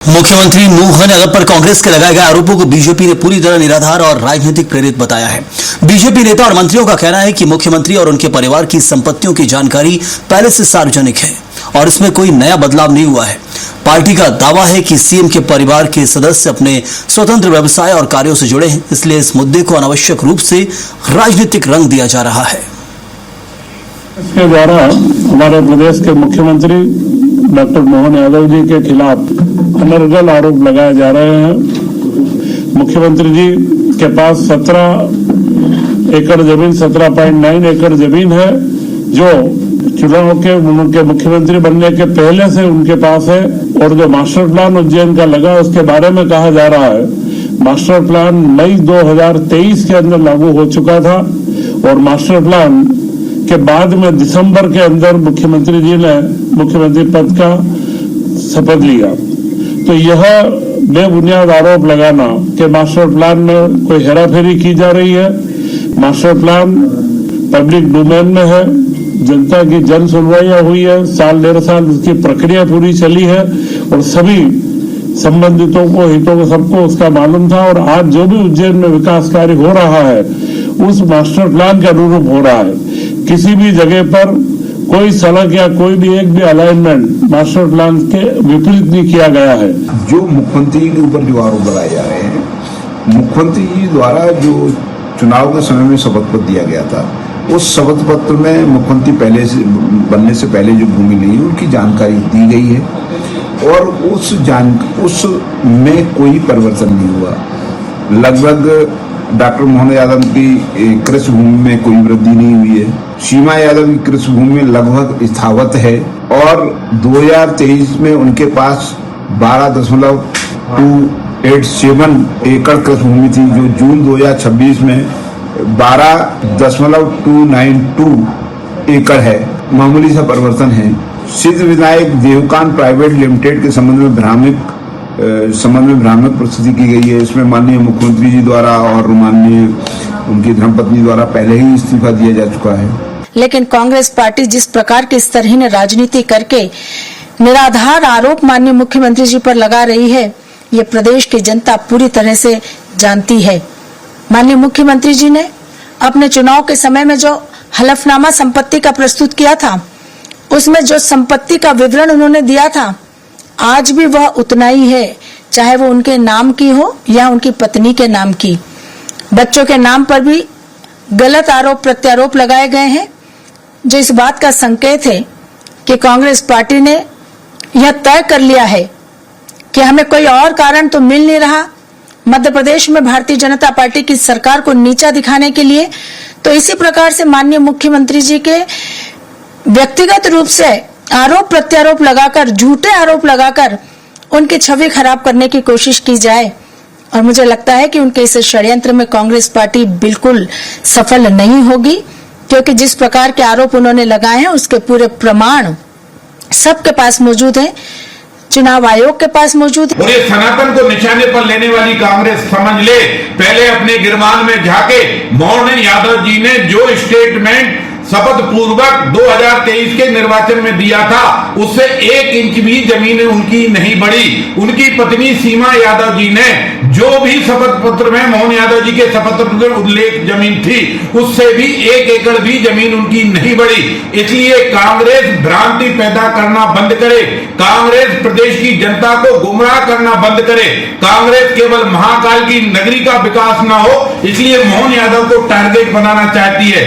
मुख्यमंत्री मोहन यादव पर कांग्रेस के लगाए गए आरोपों को बीजेपी ने पूरी तरह निराधार और राजनीतिक प्रेरित बताया है। बीजेपी नेता और मंत्रियों का कहना है कि मुख्यमंत्री और उनके परिवार की संपत्तियों की जानकारी पहले से सार्वजनिक है और इसमें कोई नया बदलाव नहीं हुआ है। पार्टी का दावा है कि सीएम के परिवार के सदस्य अपने स्वतंत्र व्यवसाय और कार्यों से जुड़े हैं, इसलिए इस मुद्दे को अनावश्यक रूप से राजनीतिक रंग दिया जा रहा है। इसके द्वारा हमारे प्रदेश के मुख्यमंत्री डॉक्टर मोहन यादव जी के खिलाफ अनर्गल आरोप लगाए जा रहे हैं। मुख्यमंत्री जी के पास 17 एकड़ जमीन 17.9 एकड़ जमीन है, जो चुनाव के उनके मुख्यमंत्री बनने के पहले से उनके पास है। और जो मास्टर प्लान उज्जैन का लगा, उसके बारे में कहा जा रहा है मास्टर प्लान मई 2023 के अंदर लागू हो चुका था और मास्टर प्लान के बाद में दिसंबर के अंदर मुख्यमंत्री जी ने मुख्यमंत्री पद का शपथ लिया। तो यह बेबुनियाद आरोप लगाना कि मास्टर प्लान में कोई हेराफेरी की जा रही है। मास्टर प्लान पब्लिक डोमेन में है, जनता की जन सुनवाइयां हुई है, साल 1.5 साल उसकी प्रक्रिया पूरी चली है और सभी संबंधितों को, हितों को, सबको उसका मालूम था। और आज जो भी उज्जैन में विकास कार्य हो रहा है उस मास्टर प्लान के अनुरूप हो रहा है। किसी भी जगह पर कोई सड़क या कोई भी एक भी अलाइनमेंट मास्टर प्लान के विपरीत नहीं किया गया है। जो मुख्यमंत्री के ऊपर जो आरोप लगाए जा रहे हैं, मुख्यमंत्री जी द्वारा जो चुनाव के समय में शपथ पत्र दिया गया था, उस शपथ पत्र में मुख्यमंत्री पहले से बनने से पहले जो भूमि ली है उनकी जानकारी दी गई है और उसमें कोई परिवर्तन नहीं हुआ। लगभग डॉक्टर मोहन यादव की कृषि भूमि में कोई वृद्धि नहीं हुई है। सीमा यादव की कृषि भूमि लगभग स्थावत है और 2023 में उनके पास 12.287 एकड़ कृषि भूमि थी, जो जून 2026 में 12.292 एकड़ है। मामूली सा परिवर्तन है। सिद्ध विनायक देवकान प्राइवेट लिमिटेड के संबंध में भ्रामक प्रस्तुति की गई है। इसमें माननीय मुख्यमंत्री जी द्वारा और माननीय उनकी धर्मपत्नी द्वारा पहले ही इस्तीफा दिया जा चुका है। लेकिन कांग्रेस पार्टी जिस प्रकार की स्तरहीन राजनीति करके निराधार आरोप माननीय मुख्यमंत्री जी पर लगा रही है, ये प्रदेश की जनता पूरी तरह से जानती है। माननीय मुख्यमंत्री जी ने अपने चुनाव के समय में जो हलफनामा संपत्ति का प्रस्तुत किया था, उसमें जो संपत्ति का विवरण उन्होंने दिया था, आज भी वह उतना ही है, चाहे वो उनके नाम की हो या उनकी पत्नी के नाम की। बच्चों के नाम पर भी गलत आरोप प्रत्यारोप लगाए गए हैं, जो इस बात का संकेत है कि कांग्रेस पार्टी ने यह तय कर लिया है कि हमें कोई और कारण तो मिल नहीं रहा मध्य प्रदेश में भारतीय जनता पार्टी की सरकार को नीचा दिखाने के लिए, तो इसी प्रकार से माननीय मुख्यमंत्री जी के व्यक्तिगत रूप से आरोप प्रत्यारोप लगाकर, झूठे आरोप लगाकर उनकी छवि खराब करने की कोशिश की जाए। और मुझे लगता है कि उनके इस षड्यंत्र में कांग्रेस पार्टी बिल्कुल सफल नहीं होगी, क्योंकि जिस प्रकार के आरोप उन्होंने लगाए हैं उसके पूरे प्रमाण सबके पास मौजूद हैं, चुनाव आयोग के पास मौजूद है। और ये सनातन को निशाने पर लेने वाली कांग्रेस समझ ले, पहले अपने गिरबान में झाके मोहन यादव जी ने जो स्टेटमेंट शपथ पूर्वक 2023 के निर्वाचन में दिया था, उससे 1 इंच भी जमीन उनकी नहीं बढ़ी। उनकी पत्नी सीमा यादव जी ने जो भी शपथ पत्र में मोहन यादव जी के शपथ पत्र में उल्लेख जमीन थी, उससे भी 1 एकड़ भी जमीन उनकी नहीं बढ़ी। इसलिए कांग्रेस भ्रांति पैदा करना बंद करे, कांग्रेस प्रदेश की जनता को गुमराह करना बंद करे। कांग्रेस केवल महाकाल की नगरी का विकास न हो, इसलिए मोहन यादव को टारगेट बनाना चाहती है।